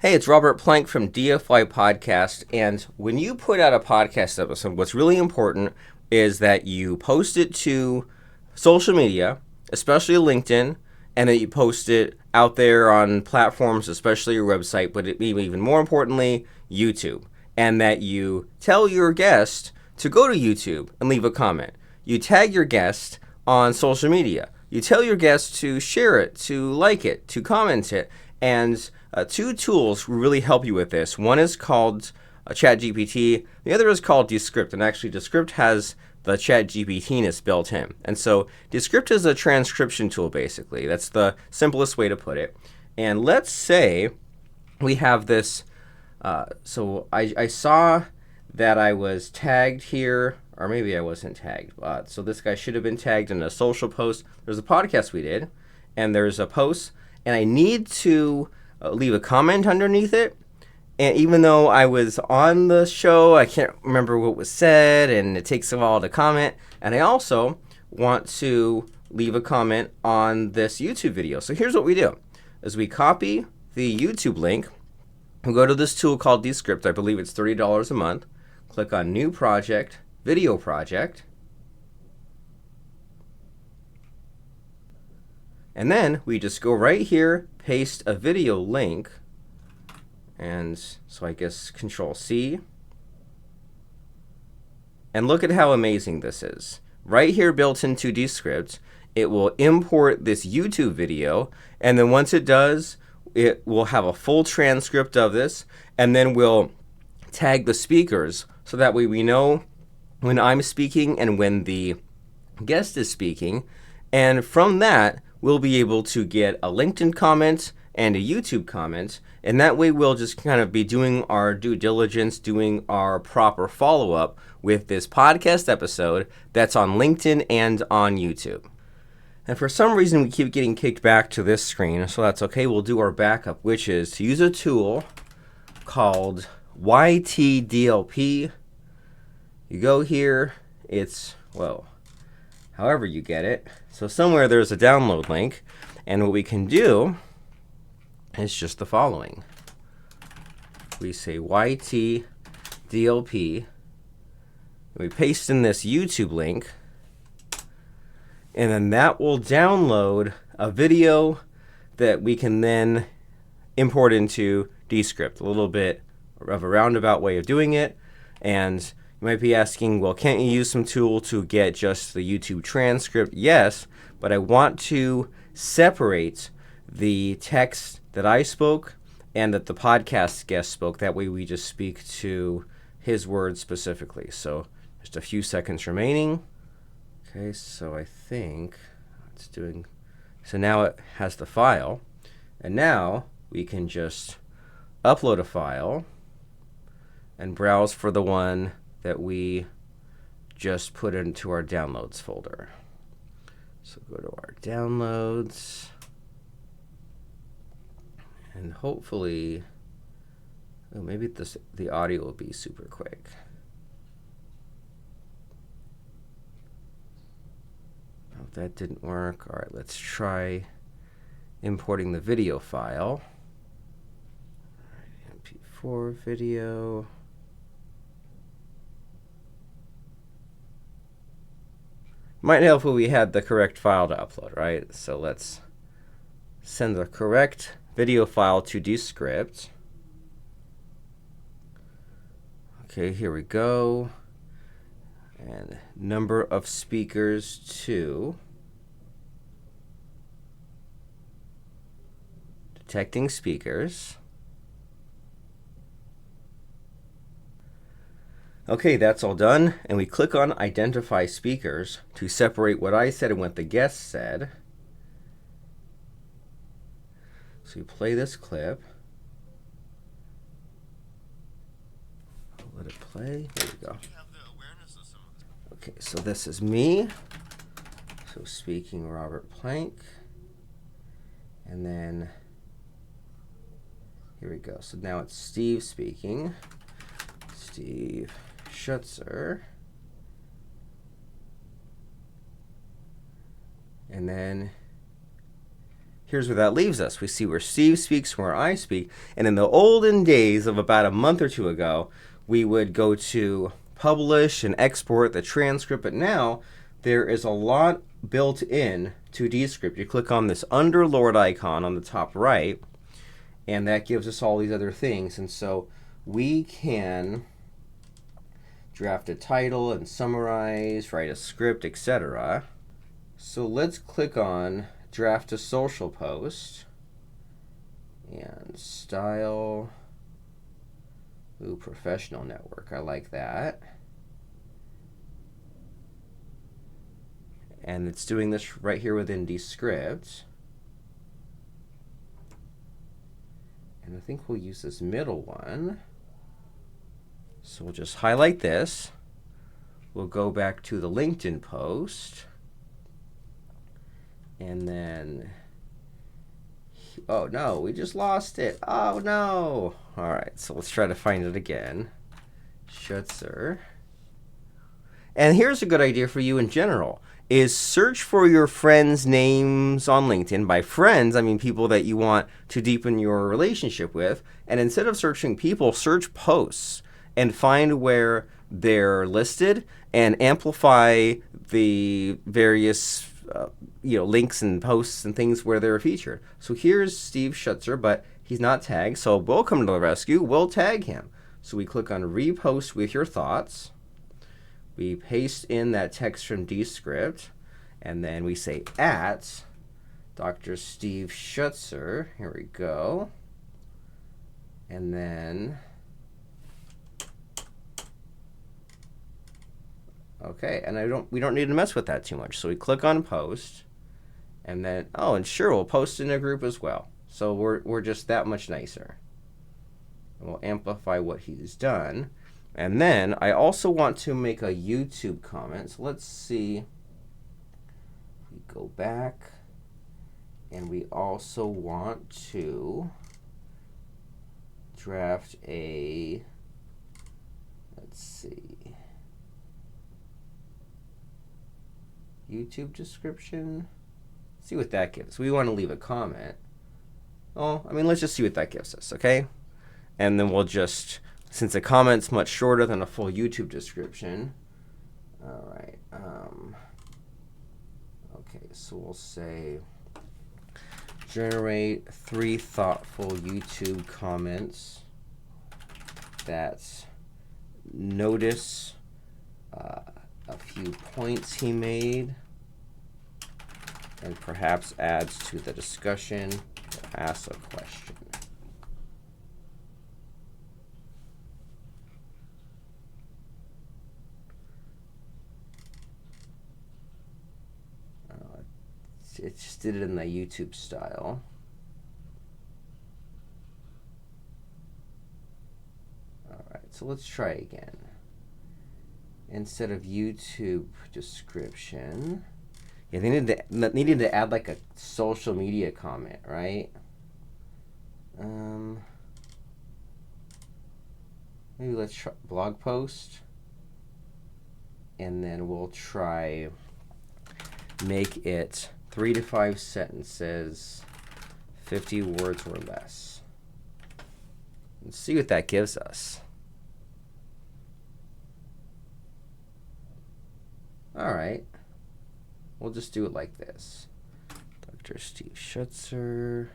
Hey, it's Robert Plank from DFY Podcast, and when you put out a podcast episode, what's really important is that you post it to social media, especially LinkedIn, and that you post it out there on platforms, especially your website, but even more importantly, YouTube, and that you tell your guest to go to YouTube and leave a comment. You tag your guest on social media. You tell your guest to share it, to like it, to comment it, and two tools really help you with this. One is called ChatGPT. The other is called Descript. And actually, Descript has the ChatGPT-ness built in. And so Descript is a transcription tool, basically. That's the simplest way to put it. And let's say we have this. So I saw that I was tagged here, or maybe I wasn't tagged. So this guy should have been tagged in a social post. There's a podcast we did, and there's a post, and I need to leave a comment underneath it. And even though I was on the show, I can't remember what was said, and it takes a while to comment. And I also want to leave a comment on this YouTube video. So here's what we do, is we copy the YouTube link. We go to this tool called Descript. I believe it's $30 a month. Click on New Project, Video Project. And then we just go right here, paste a video link, and so I guess Control C. And look at how amazing this is. Right here built into Descript, it will import this YouTube video, and then once it does, it will have a full transcript of this, and then we'll tag the speakers so that way we know when I'm speaking and when the guest is speaking. And from that, we'll be able to get a LinkedIn comment and a YouTube comment, and that way we'll just kind of be doing our due diligence, doing our proper follow-up with this podcast episode that's on LinkedIn and on YouTube. And for some reason, we keep getting kicked back to this screen, so that's okay. We'll do our backup, which is to use a tool called YTDLP. You go here, it's, well, however you get it. So somewhere there's a download link, and what we can do is just the following. We say YTDLP, we paste in this YouTube link, and then that will download a video that we can then import into Descript. A little bit of a roundabout way of doing it. And you might be asking, well, can't you use some tool to get just the YouTube transcript? Yes, but I want to separate the text that I spoke and that the podcast guest spoke. That way we just speak to his words specifically. So just a few seconds remaining. Okay, so I think it's doing, so now it has the file, and now we can just upload a file and browse for the one that we just put into our downloads folder. So go to our downloads, and hopefully, oh, maybe the audio will be super quick. That didn't work. All right, let's try importing the video file. All right, MP4 video. Might help if we had the correct file to upload, right? So let's send the correct video file to Descript. Okay, here we go. And number of speakers 2. Detecting speakers. Okay, that's all done. And we click on Identify Speakers to separate what I said and what the guest said. So you play this clip. Let it play. There we go. Okay, so this is me. So speaking Robert Plank. And then here we go. So now it's Steve speaking. Steve Schutzer. And then here's where that leaves us. We see where Steve speaks, where I speak. And in the olden days of about a month or two ago, we would go to publish and export the transcript. But now there is a lot built in to Descript. You click on this Underlord icon on the top right, and that gives us all these other things. And so we can draft a title and summarize, write a script, etc. So let's click on draft a social post and style. Ooh, professional network. I like that. And it's doing this right here within Descript. And I think we'll use this middle one. So we'll just highlight this. We'll go back to the LinkedIn post. And then, oh no, we just lost it. Oh no. All right, so let's try to find it again. Schutzer. And here's a good idea for you in general, is search for your friends' names on LinkedIn. By friends, I mean people that you want to deepen your relationship with. And instead of searching people, search posts and find where they're listed and amplify the various links and posts and things where they're featured. So here's Steve Schutzer, but he's not tagged. So we'll come to the rescue. We'll tag him. So we click on repost with your thoughts. We paste in that text from Descript, and then we say at Dr. Steve Schutzer. Here we go. And then, okay, and we don't need to mess with that too much. So we click on post, and then, oh, and sure, we'll post in a group as well. So we're just that much nicer. And we'll amplify what he's done. And then I also want to make a YouTube comment. So let's see. We go back, and we also want to draft a, let's see, YouTube description. See what that gives. We want to leave a comment. Oh, I mean, let's just see what that gives us, okay? And then we'll just, since a comment's much shorter than a full YouTube description. All right. Okay, so we'll say generate 3 thoughtful YouTube comments that notice a few points he made and perhaps adds to the discussion or asks a question. It just did it in the YouTube style. All right, so let's try again. Instead of YouTube description, yeah, they needed to add like a social media comment, right? Maybe let's try blog post, and then we'll try make it 3 to 5 sentences, 50 words or less. Let's see what that gives us. All right. We'll just do it like this. Dr. Steve Schutzer.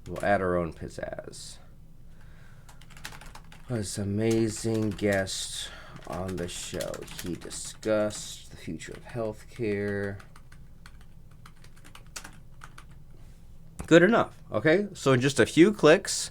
We'll add our own pizzazz. Was amazing guest on the show. He discussed the future of healthcare. Good enough, okay? So in just a few clicks,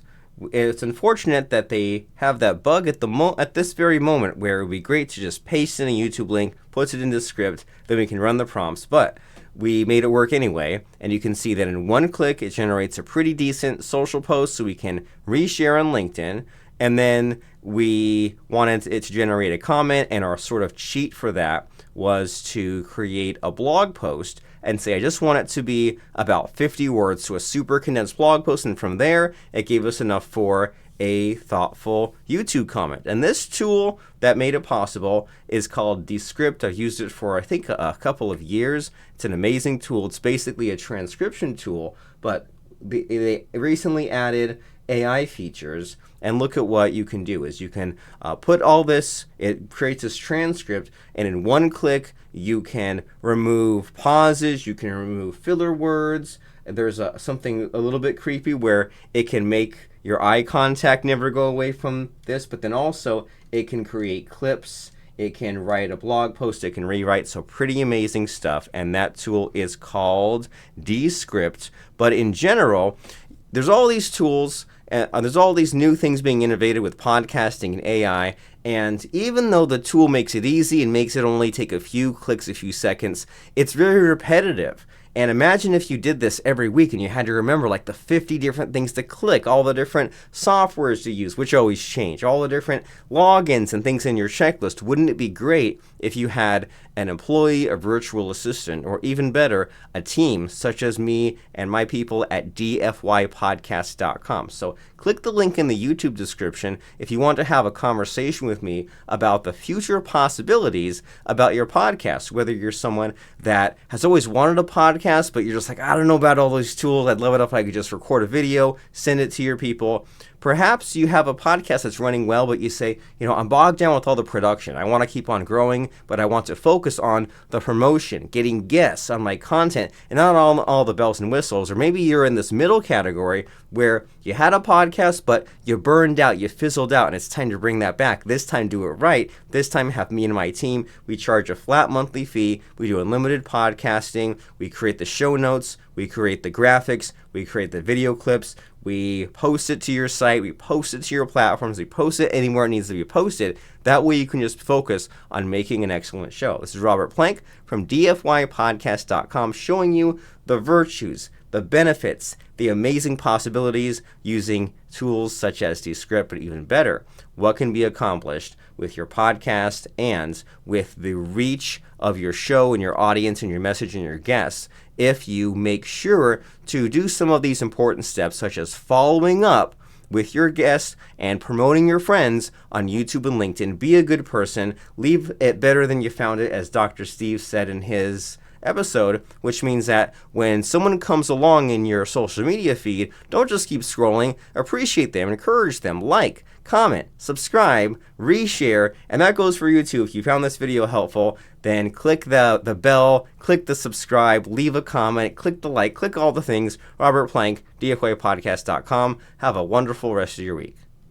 it's unfortunate that they have that bug at this very moment where it would be great to just paste in a YouTube link, puts it into Descript, then we can run the prompts. But we made it work anyway, and you can see that in one click, it generates a pretty decent social post so we can reshare on LinkedIn. And then we wanted it to generate a comment, and our sort of cheat for that was to create a blog post and say, I just want it to be about 50 words, so a super condensed blog post. And from there, it gave us enough for a thoughtful YouTube comment. And this tool that made it possible is called Descript. I've used it for, I think, a couple of years. It's an amazing tool. It's basically a transcription tool, but they recently added AI features, and look at what you can do is you can put all this, it creates this transcript, and in one click you can remove pauses, you can remove filler words. There's something a little bit creepy where it can make your eye contact never go away from this, but then also it can create clips, it can write a blog post, it can rewrite, so pretty amazing stuff. And that tool is called Descript. But in general, there's all these tools, there's all these new things being innovated with podcasting and AI, and even though the tool makes it easy and makes it only take a few clicks, a few seconds, it's very repetitive. And imagine if you did this every week and you had to remember like the 50 different things to click, all the different softwares to use, which always change, all the different logins and things in your checklist. Wouldn't it be great if you had an employee, a virtual assistant, or even better, a team such as me and my people at dfypodcast.com. So click the link in the YouTube description if you want to have a conversation with me about the future possibilities about your podcast, whether you're someone that has always wanted a podcast, but you're just like, I don't know about all those tools. I'd love it if I could just record a video, send it to your people. Perhaps you have a podcast that's running well, but you say, I'm bogged down with all the production. I want to keep on growing, but I want to focus on the promotion, getting guests on my content, and not all the bells and whistles. Or maybe you're in this middle category where you had a podcast, but you burned out, you fizzled out, and it's time to bring that back. This time, do it right. This time, have me and my team. We charge a flat monthly fee. We do unlimited podcasting. We create the show notes. We create the graphics. We create the video clips. We post it to your site. We post it to your platforms. We post it anywhere it needs to be posted. That way you can just focus on making an excellent show. This is Robert Plank from dfypodcast.com showing you the virtues, the benefits, the amazing possibilities using tools such as Descript, but even better, what can be accomplished with your podcast and with the reach of your show and your audience and your message and your guests if you make sure to do some of these important steps, such as following up with your guests and promoting your friends on YouTube and LinkedIn. Be a good person. Leave it better than you found it, as Dr. Steve said in his episode, which means that when someone comes along in your social media feed, don't just keep scrolling. Appreciate them, encourage them, like, comment, subscribe, reshare, and that goes for you too. If you found this video helpful, then click the bell, click the subscribe, leave a comment, click the like, click all the things. Robert Plank, dfypodcast.com. Have a wonderful rest of your week.